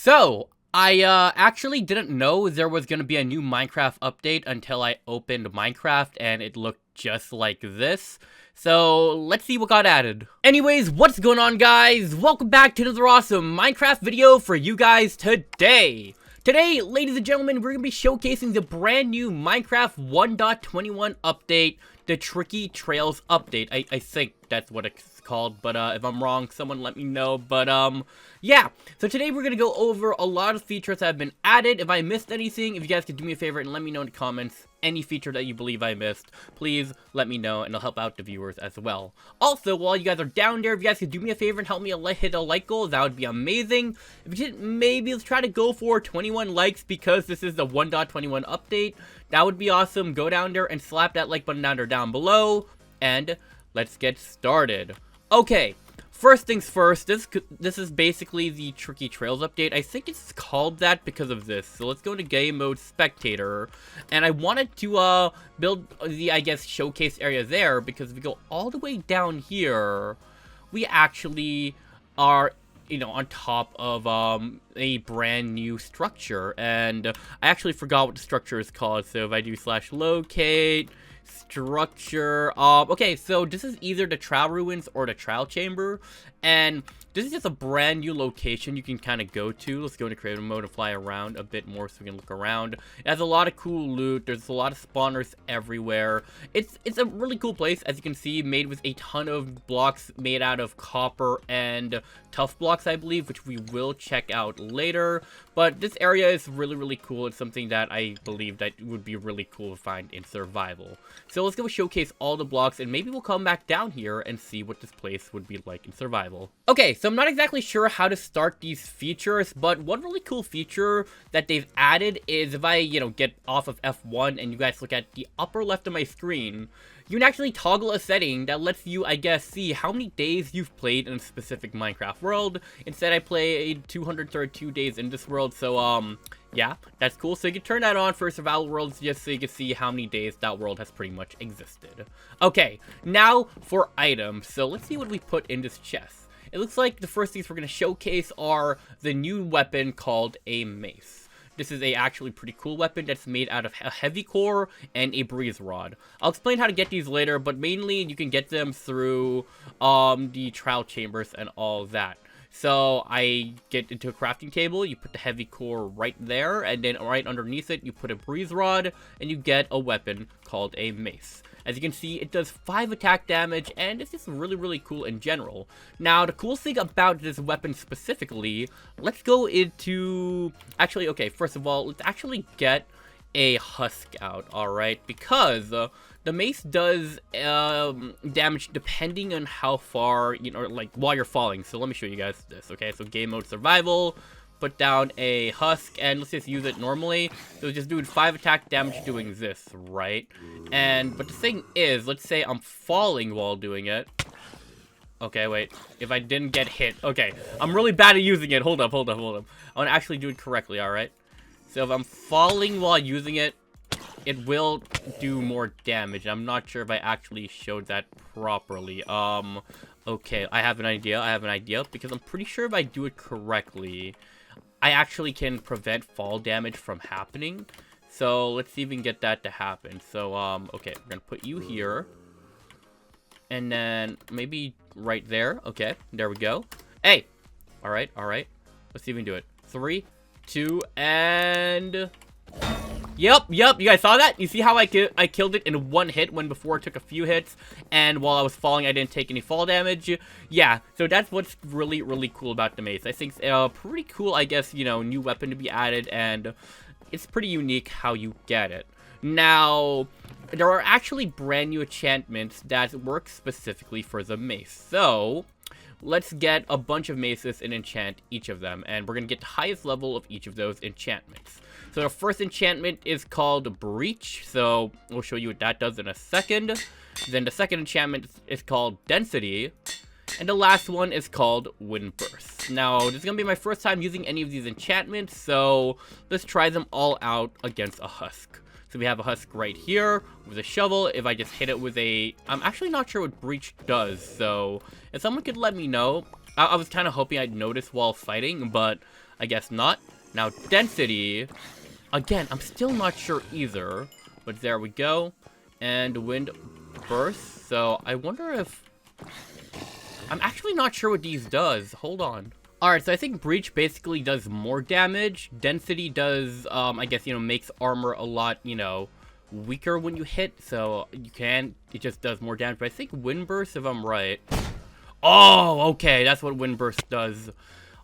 So, I actually didn't know there was going to be a new Minecraft update until I opened Minecraft and it looked just like this. So, let's see what got added. Anyways, what's going on, guys? Welcome back to another awesome Minecraft video for you guys today. Today, ladies and gentlemen, we're going to be showcasing the brand new Minecraft 1.21 update, the Tricky Trails update. I think that's what it's called, but if I'm wrong, someone let me know. But yeah, so today we're gonna go over a lot of features that have been added. If I missed anything, if you guys could do me a favor and let me know in the comments any feature that you believe I missed, please let me know and it'll help out the viewers as well. Also, while you guys are down there, if you guys could do me a favor and help me hit a like goal, that would be amazing. If you didn't, maybe let's try to go for 21 likes because this is the 1.21 update. That would be awesome. Go down there and slap that like button down below, and let's get started. Okay, first things first, this is basically the Tricky Trails update. I think it's called that because of this. So let's go into game mode spectator, and I wanted to build the, I guess, showcase area there, because if we go all the way down here, we actually are, you know, on top of a brand new structure, and I actually forgot what the structure is called. So if I do /locate structure, okay, so this is either the trial ruins or the trial chamber, and this is just a brand new location you can kind of go to. Let's go into creative mode and fly around a bit more so we can look around. It has a lot of cool loot. There's a lot of spawners everywhere. It's a really cool place, as you can see, made with a ton of blocks made out of copper and tough blocks, I believe, which we will check out later. But this area is really cool. It's something that I believe that would be really cool to find in survival. So let's go showcase all the blocks, and maybe we'll come back down here and see what this place would be like in survival. Okay, so I'm not exactly sure how to start these features, but one really cool feature that they've added is if I, you know, get off of F1 and you guys look at the upper left of my screen, you can actually toggle a setting that lets you, I guess, see how many days you've played in a specific Minecraft world. Instead, I played 232 days in this world, so, yeah, that's cool. So you can turn that on for survival worlds just so you can see how many days that world has pretty much existed. Okay, now for items. So let's see what we put in this chest. It looks like the first things we're going to showcase are the new weapon called a Mace. This is a actually pretty cool weapon that's made out of a heavy core and a breeze rod. I'll explain how to get these later, but mainly you can get them through the trial chambers and all that. So I get into a crafting table, you put the heavy core right there, and then right underneath it you put a breeze rod, and you get a weapon called a Mace. As you can see, it does 5 attack damage, and it's just really cool in general. Now, the cool thing about this weapon specifically, let's go into... Actually, okay, first of all, let's actually get a husk out, alright? Because the Mace does damage depending on how far, you know, like, while you're falling. So let me show you guys this, okay? So game mode survival, put down a husk, and let's just use it normally. So just doing 5 attack damage doing this, right? But the thing is, let's say I'm falling while doing it. Okay, wait. If I didn't get hit. Okay, I'm really bad at using it. Hold up. I want to actually do it correctly, alright? So if I'm falling while using it, it will do more damage. I'm not sure if I actually showed that properly. Okay, I have an idea, because I'm pretty sure if I do it correctly, I actually can prevent fall damage from happening. So let's see if we can get that to happen. So, okay, we're gonna put you here. And then maybe right there. Okay, there we go. Hey! Alright. Let's see if we can do it. 3, 2, and... Yep, you guys saw that? You see how I killed it in 1 hit when before it took a few hits, and while I was falling I didn't take any fall damage? Yeah, so that's what's really cool about the Mace. I think it's a pretty cool, I guess, you know, new weapon to be added, and it's pretty unique how you get it. Now, there are actually brand new enchantments that work specifically for the Mace. So, let's get a bunch of maces and enchant each of them, and we're going to get the highest level of each of those enchantments. So the first enchantment is called Breach, so we'll show you what that does in a second. Then the second enchantment is called Density, and the last one is called Windburst. Now, this is going to be my first time using any of these enchantments, so let's try them all out against a husk. So we have a husk right here with a shovel. If I just hit it with a... I'm actually not sure what Breach does, so if someone could let me know. I was kind of hoping I'd notice while fighting, but I guess not. Now, density. Again, I'm still not sure either. But there we go. And wind burst. So, I wonder if... I'm actually not sure what these does. Hold on. Alright, so I think breach basically does more damage. Density does, I guess, makes armor a lot, weaker when you hit. So, it just does more damage. But I think wind burst, if I'm right. Oh, okay, that's what wind burst does.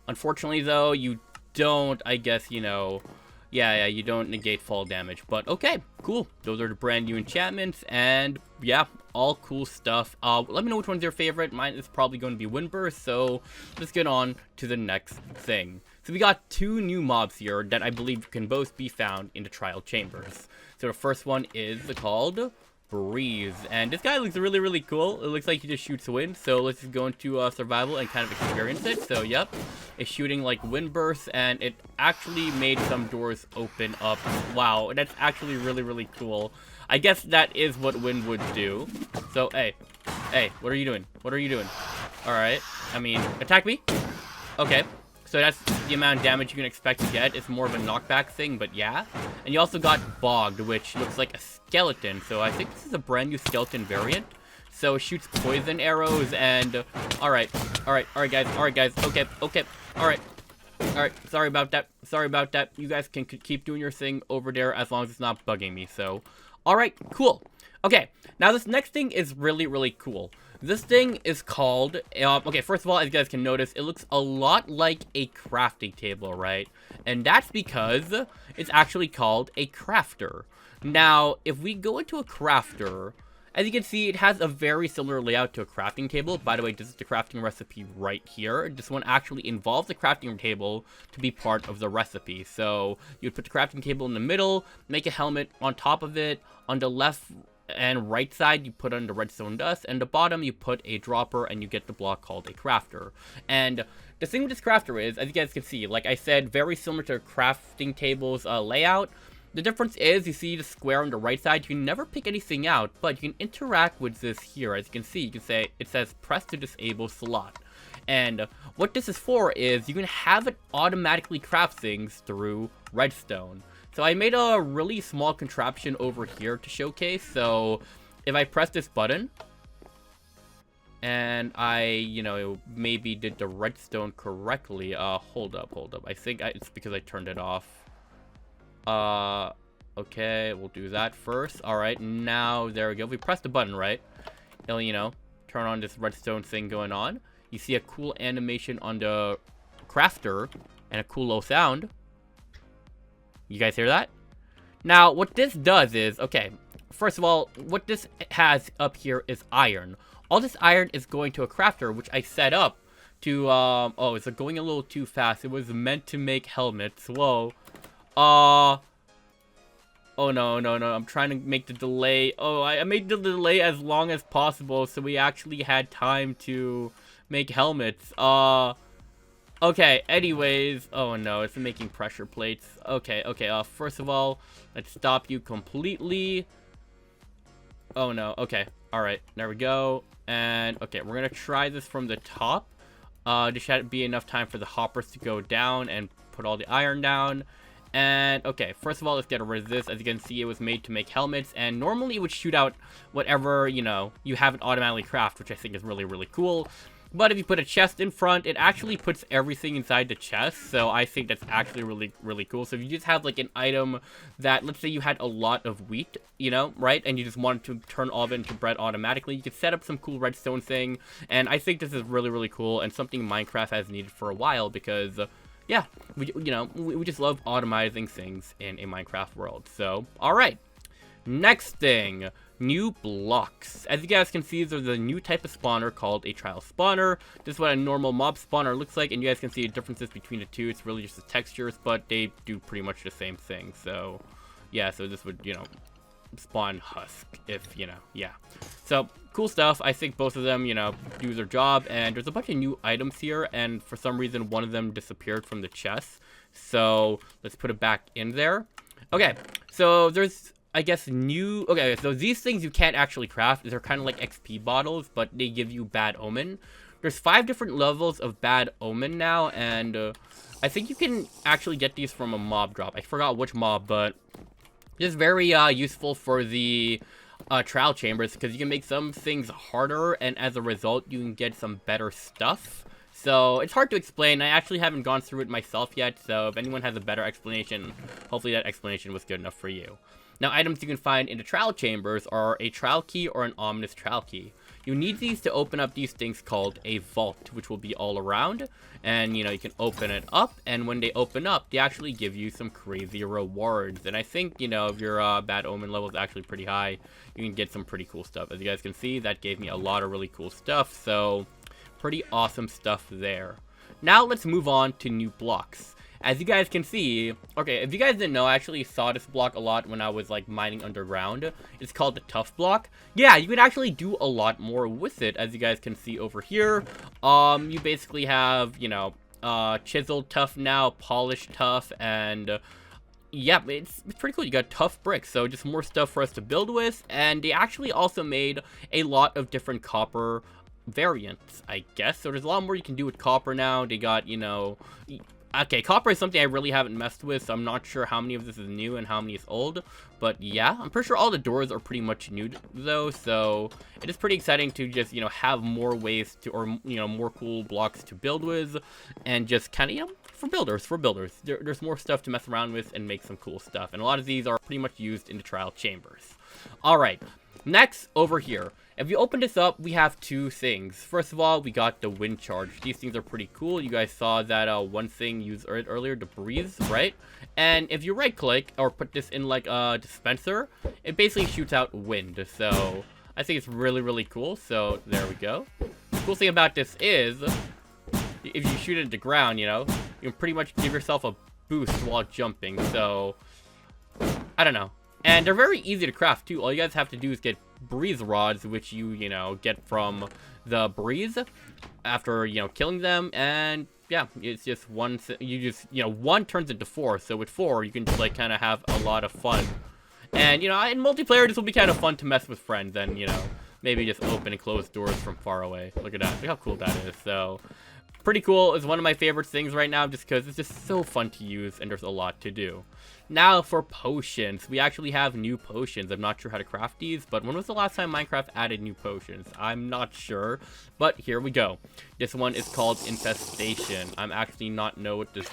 Unfortunately, though, you don't, I guess, yeah, you don't negate fall damage. But okay, cool. Those are the brand new enchantments, and yeah, all cool stuff. Let me know which one's your favorite. Mine is probably going to be wind burst, so let's get on to the next thing. So we got 2 new mobs here that I believe can both be found in the trial chambers. So the first one is called Breeze, and this guy looks really, really cool. It looks like he just shoots wind, so let's just go into survival and kind of experience it. So yep, it's shooting like wind bursts, and it actually made some doors open up. Wow, that's actually really, really cool. I guess that is what wind would do. So hey, what are you doing? What are you doing? All right, I mean, attack me. Okay, so that's the amount of damage you can expect to get. It's more of a knockback thing, but yeah. And you also got Bogged, which looks like a skeleton. So I think this is a brand new skeleton variant. So it shoots poison arrows and... Alright, guys. Okay. Alright, sorry about that. You guys can keep doing your thing over there as long as it's not bugging me. So, alright, cool. Okay, now this next thing is really, really cool. This thing is called, okay, first of all, as you guys can notice, it looks a lot like a crafting table, right? And that's because it's actually called a crafter. Now, if we go into a crafter, as you can see, it has a very similar layout to a crafting table. By the way, this is the crafting recipe right here. This one actually involves the crafting table to be part of the recipe. So, you would put the crafting table in the middle, make a helmet on top of it, on the left and right side you put on the redstone dust, and the bottom you put a dropper, and you get the block called a crafter. And the thing with this crafter is, as you guys can see, like I said, very similar to crafting tables layout. The difference is, you see the square on the right side, you can never pick anything out, but you can interact with this here. As you can see, you can say, it says press to disable slot. And what this is for is, you can have it automatically craft things through redstone. So I made a really small contraption over here to showcase. So if I press this button, and I, maybe did the redstone correctly. Hold up. I think it's because I turned it off. Okay, we'll do that first. Alright, now, there we go. If we press the button, right, it'll, turn on this redstone thing going on. You see a cool animation on the crafter, and a cool little sound. You guys hear that? Now, what this does is, okay, first of all, what this has up here is iron. All this iron is going to a crafter, which I set up to, oh, it's going a little too fast. It was meant to make helmets. Whoa. Oh, no, I'm trying to make the delay. Oh, I made the delay as long as possible, so we actually had time to make helmets. Okay, anyways, oh no, it's making pressure plates. Okay, first of all, let's stop you completely. Oh no, okay, alright, there we go. And, okay, we're gonna try this from the top. There should be enough time for the hoppers to go down and put all the iron down. And, okay, first of all, let's get rid of this. As you can see, it was made to make helmets, and normally it would shoot out whatever, you have it automatically craft, which I think is really, really cool. But if you put a chest in front, it actually puts everything inside the chest. So I think that's actually really, really cool. So if you just have like an item that, let's say you had a lot of wheat, right? And you just wanted to turn all of it into bread automatically, you could set up some cool redstone thing. And I think this is really, really cool and something Minecraft has needed for a while because, yeah, we just love automizing things in a Minecraft world. So, all right. Next thing, new blocks. As you guys can see, there's a new type of spawner called a trial spawner. This is what a normal mob spawner looks like, and you guys can see the differences between the two. It's really just the textures, but they do pretty much the same thing. So, yeah, so this would, spawn husk, if, yeah. So, cool stuff. I think both of them, do their job, and there's a bunch of new items here, and for some reason, one of them disappeared from the chest. So, let's put it back in there. Okay, so there's, I guess, okay, so these things you can't actually craft. They're kind of like XP bottles, but they give you bad omen. There's 5 different levels of bad omen now, and I think you can actually get these from a mob drop. I forgot which mob, but it's very useful for the trial chambers because you can make some things harder, and as a result, you can get some better stuff. So it's hard to explain. I actually haven't gone through it myself yet, so if anyone has a better explanation, hopefully that explanation was good enough for you. Now, items you can find in the trial chambers are a trial key or an ominous trial key. You need these to open up these things called a vault, which will be all around. And, you know, you can open it up, and when they open up, they actually give you some crazy rewards. And I think, you know, if your bad omen level is actually pretty high, you can get some pretty cool stuff. As you guys can see, that gave me a lot of really cool stuff, so pretty awesome stuff there. Now, let's move on to new blocks. As you guys can see, okay, if you guys didn't know, I actually saw this block a lot when I was, like, mining underground. It's called the tough block. Yeah, you can actually do a lot more with it, as you guys can see over here. You basically have, you know, chiseled tough now, polished tough, and yeah, it's pretty cool. You got tough bricks, so just more stuff for us to build with, and they actually also made a lot of different copper variants, I guess. So there's a lot more you can do with copper now. They got, you know... Okay, copper is something I really haven't messed with, so I'm not sure how many of this is new and how many is old. But yeah, I'm pretty sure all the doors are pretty much new, though, so it is pretty exciting to just, you know, have more ways to, or, you know, more cool blocks to build with, and just kind of, you know, for builders. There's more stuff to mess around with and make some cool stuff, and a lot of these are pretty much used in the trial chambers. Alright, next, over here. If you open this up, we have two things. First of all, we got the wind charge. These things are pretty cool. You guys saw that one thing used earlier, the breeze, right? And if you right click or put this in like a dispenser, it basically shoots out wind. So I think it's really, really cool. So there we go. The cool thing about this is if you shoot it at the ground, you know, you can pretty much give yourself a boost while jumping. So I don't know. And they're very easy to craft too. All you guys have to do is get breeze rods, which you know, get from the breeze after, you know, killing them. And yeah, it's just one, you know, one turns into four. So with four, you can just like kind of have a lot of fun. And, you know, in multiplayer, this will be kind of fun to mess with friends and, you know, maybe just open and close doors from far away. Look at that. Look how cool that is. So pretty cool. It's one of my favorite things right now just because it's just so fun to use and there's a lot to do. Now for potions. We actually have new potions. I'm not sure how to craft these, but when was the last time Minecraft added new potions? I'm not sure, but here we go. This one is called Infestation. I'm actually not know what this...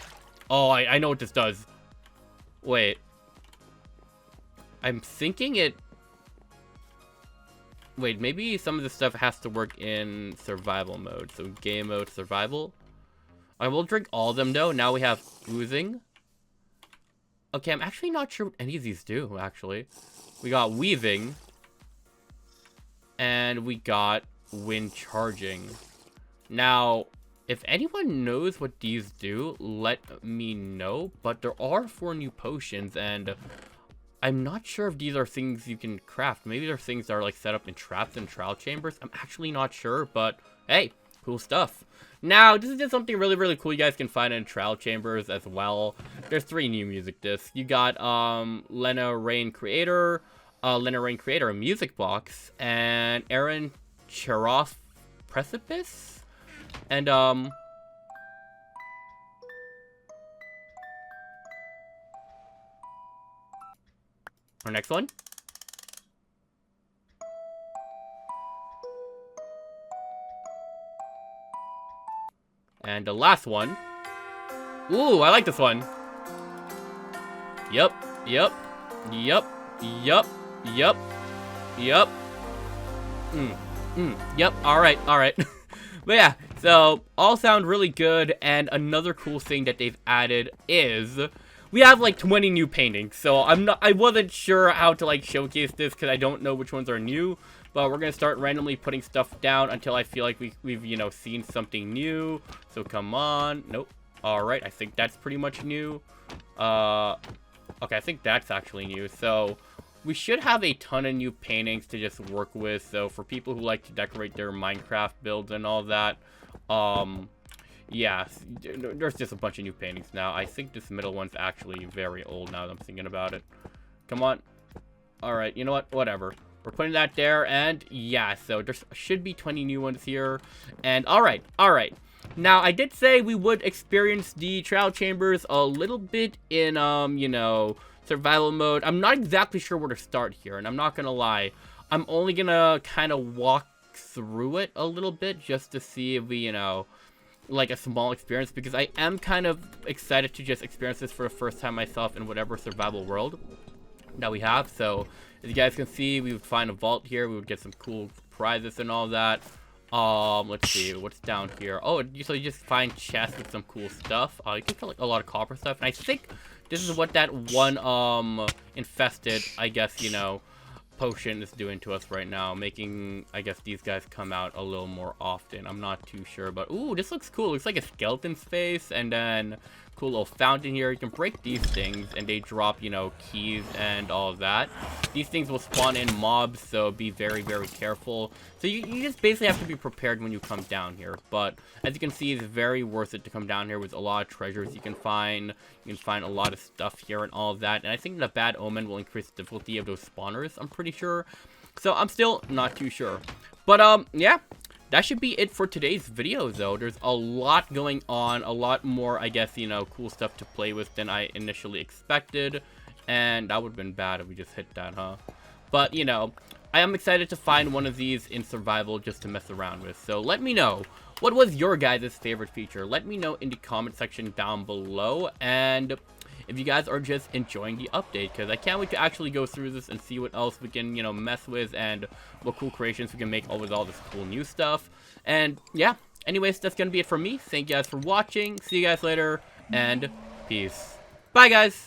Oh, I know what this does. Wait. I'm thinking it... Wait, maybe some of this stuff has to work in survival mode. So game mode, survival. I will drink all of them though. Now we have oozing. Okay, I'm actually not sure what any of these do, actually. We got weaving. And we got wind charging. Now, if anyone knows what these do, let me know. But there are 4 new potions, and I'm not sure if these are things you can craft. Maybe they're things that are like set up in traps and trial chambers. I'm actually not sure, but hey, cool stuff. Now, this is just something really, really cool you guys can find in trial chambers as well. There's 3 new music discs. You got Lena Rain Creator, a music box, and Aaron Cheroff Precipice, and our next one. And the last one. Ooh, I like this one. Yep. Yep. Yep. Yep. Yep. Yep. Yep. Alright. Alright. But yeah, so all sound really good. And another cool thing that they've added is we have like 20 new paintings. So I wasn't sure how to like showcase this because I don't know which ones are new. But we're going to start randomly putting stuff down until I feel like we've, you know, seen something new. So come on. Nope. Alright, I think that's pretty much new. Okay, I think that's actually new. So we should have a ton of new paintings to just work with. So for people who like to decorate their Minecraft builds and all that, yeah, there's just a bunch of new paintings now. I think this middle one's actually very old now that I'm thinking about it. Come on. Alright, you know what? Whatever. We're putting that there, and yeah, so there should be 20 new ones here. And alright. Now, I did say we would experience the trial chambers a little bit in, you know, survival mode. I'm not exactly sure where to start here, and I'm not gonna lie. I'm only gonna kind of walk through it a little bit just to see if we, you know, like a small experience, because I am kind of excited to just experience this for the first time myself in whatever survival world that we have. So, as you guys can see, we would find a vault here. We would get some cool prizes and all that. Let's see, what's down here? Oh, so you just find chests with some cool stuff. You can collect a lot of copper stuff, and I think this is what that one, infested, I guess, you know, potion is doing to us right now, making, I guess, these guys come out a little more often. I'm not too sure, but, ooh, this looks cool. It looks like a skeleton's face, and then cool little fountain here. You can break these things, and they drop, you know, keys and all of that. These things will spawn in mobs, so be very, very careful. So you just basically have to be prepared when you come down here. But as you can see, it's very worth it to come down here with a lot of treasures you can find. You can find a lot of stuff here and all of that. And I think the Bad Omen will increase the difficulty of those spawners, I'm pretty sure. So I'm still not too sure. But, yeah. That should be it for today's video, though. There's a lot going on, a lot more, I guess, you know, cool stuff to play with than I initially expected. And that would have been bad if we just hit that, huh? But, you know, I am excited to find one of these in survival just to mess around with. So let me know, what was your guys' favorite feature? Let me know in the comment section down below. And if you guys are just enjoying the update, because I can't wait to actually go through this and see what else we can, you know, mess with and what cool creations we can make with all this cool new stuff. And yeah, anyways, that's gonna be it for me. Thank you guys for watching. See you guys later, and peace. Bye, guys.